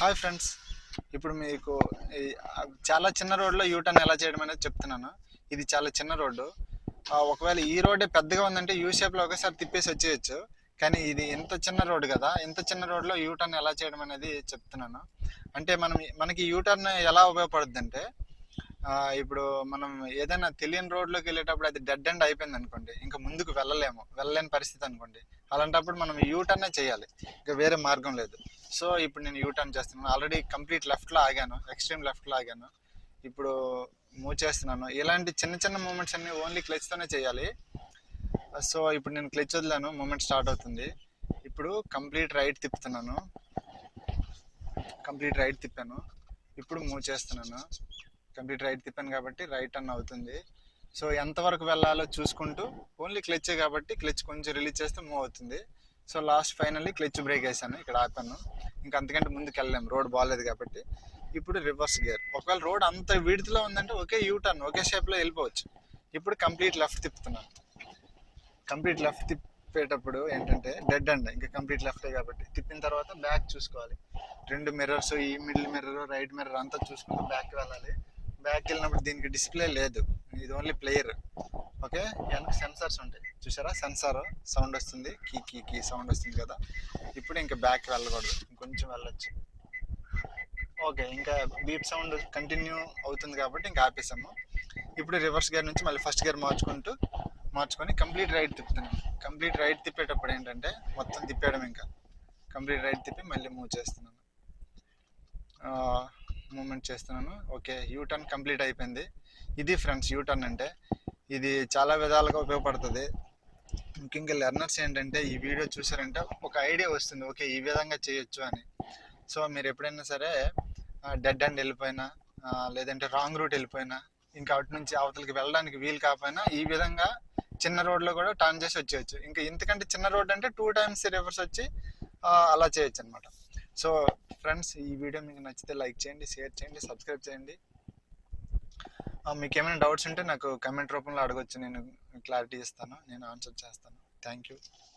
Hi friends. ఇప్పుడు మీకు ఈ చాలా చిన్న రోడ్లో యూటర్న్ ఎలా చేయడం అనేది చెప్తున్నాను. ఇది చాలా చిన్న రోడ్డు. ఒకవేళ ఈ రోడ్డే పెద్దగా ఉందంటే యూ షేప్లో ఒకసారి తిప్పేసి వచ్చేయచ్చు. కానీ ఇది ఇంత చిన్న రోడ్డు కదా, ఇంత చిన్న రోడ్లో యూటర్న్ ఎలా చేయడం అనేది చెప్తున్నాను. అంటే మనకి యూటర్న్ ఎలా ఉపయోగపడుద్ది అంటే, ఇప్పుడు మనం ఏదైనా తెలియని రోడ్లోకి వెళ్ళేటప్పుడు అది డెడ్ ఎండ్ అయిపోయింది అనుకోండి, ఇంకా ముందుకు వెళ్ళలేని పరిస్థితి అనుకోండి. అలాంటప్పుడు మనం యూటర్నే చేయాలి, ఇంకా వేరే మార్గం లేదు. సో ఇప్పుడు నేను యూటర్న్ చేస్తున్నాను. ఆల్రెడీ కంప్లీట్ లెఫ్ట్లో ఆగాను, ఎక్స్ట్రీమ్ లెఫ్ట్లో ఆగాను. ఇప్పుడు మూవ్ చేస్తున్నాను. ఇలాంటి చిన్న చిన్న మూమెంట్స్ అన్ని ఓన్లీ క్లచ్తోనే చేయాలి. సో ఇప్పుడు నేను క్లచ్ వదిలాను, మూమెంట్ స్టార్ట్ అవుతుంది. ఇప్పుడు కంప్లీట్ రైట్ తిప్పుతున్నాను, కంప్లీట్ రైట్ తిప్పాను. ఇప్పుడు మూవ్ చేస్తున్నాను. కంప్లీట్ రైట్ తిప్పాను కాబట్టి రైట్ టర్న్ అవుతుంది. సో ఎంతవరకు వెళ్ళాలో చూసుకుంటూ, ఓన్లీ క్లచ్ కాబట్టి క్లచ్ కొంచెం రిలీజ్ చేస్తే మూవ్ అవుతుంది. So last finally clutch brake వేసాను, ఇక్కడ ఆపాను. ఇంకా అంతకంటే ముందుకు వెళ్ళలేము, రోడ్ బాగాలేదు కాబట్టి. ఇప్పుడు రివర్స్ గేర్. ఒకవేళ రోడ్ అంత విడ్త్లో ఉందంటే ఒకే యూటర్న్, ఒకే షేప్లో వెళ్ళిపోవచ్చు. ఇప్పుడు కంప్లీట్ లెఫ్ట్ తిప్పుతున్నాను. కంప్లీట్ లెఫ్ట్ తిప్పేటప్పుడు ఏంటంటే డెడ్ అండ్ ఇంకా కంప్లీట్ లెఫ్టే కాబట్టి తిప్పిన తర్వాత బ్యాక్ చూసుకోవాలి. రెండు మిర్రర్స్, ఈ మిడిల్ మిర్రర్, రైట్ మిర్రర్ అంతా చూసుకుంటూ బ్యాక్ వెళ్ళాలి. బ్యాక్ వెళ్ళినప్పుడు దీనికి డిస్ప్లే లేదు, ఇది ఓన్లీ ప్లేయర్. ఓకే, వెనక సెన్సార్స్ ఉంటాయి చూసారా, సెన్సార్ సౌండ్ వస్తుంది, కీ కీ కీ సౌండ్ వస్తుంది కదా. ఇప్పుడు ఇంకా బ్యాక్ వెళ్ళకూడదు, ఇంకొంచెం వెళ్ళొచ్చు. ఓకే, ఇంకా బీప్ సౌండ్ కంటిన్యూ అవుతుంది కాబట్టి ఇంకా ఆపేసాము. ఇప్పుడు రివర్స్ గేర్ నుంచి మళ్ళీ ఫస్ట్ గేర్ మార్చుకొని కంప్లీట్ రైట్ తిప్పుతున్నాను. కంప్లీట్ రైట్ తిప్పేటప్పుడు ఏంటంటే మొత్తం తిప్పేయడం, ఇంకా కంప్లీట్ రైట్ తిప్పి మళ్ళీ మూవ్ చేస్తున్నాను, మూమెంట్ చేస్తున్నాను. ఓకే, యూటర్న్ కంప్లీట్ అయిపోయింది. ఇది ఫ్రెండ్స్ యూటర్న్ అంటే. ఇది చాలా విధాలుగా ఉపయోగపడుతుంది. ముఖ్యంగా లెర్నర్స్ ఏంటంటే ఈ వీడియో చూసారంటే ఒక ఐడియా వస్తుంది, ఓకే ఈ విధంగా చేయొచ్చు అని. సో మీరు ఎప్పుడైనా సరే డెడ్ ఎండ్ వెళ్ళిపోయినా, లేదంటే రాంగ్ రూట్ వెళ్ళిపోయినా, ఇంకా అటు నుంచి అవతలకి వెళ్ళడానికి వీలు కాకపోయినా ఈ విధంగా చిన్న రోడ్లో కూడా టర్న్ చేసి వచ్చేయచ్చు. ఇంకా ఇంతకంటే చిన్న రోడ్ అంటే 2 times రివర్స్ వచ్చి అలా చేయొచ్చు అనమాట. సో ఫ్రెండ్స్, ఈ వీడియో మీకు నచ్చితే లైక్ చేయండి, షేర్ చేయండి, సబ్స్క్రైబ్ చేయండి. మీకు ఏమైనా డౌట్స్ ఉంటే నాకు కమెంట్ రూపంలో అడగొచ్చు, నేను క్లారిటీ ఇస్తాను, నేను ఆన్సర్ చేస్తాను. Thank you.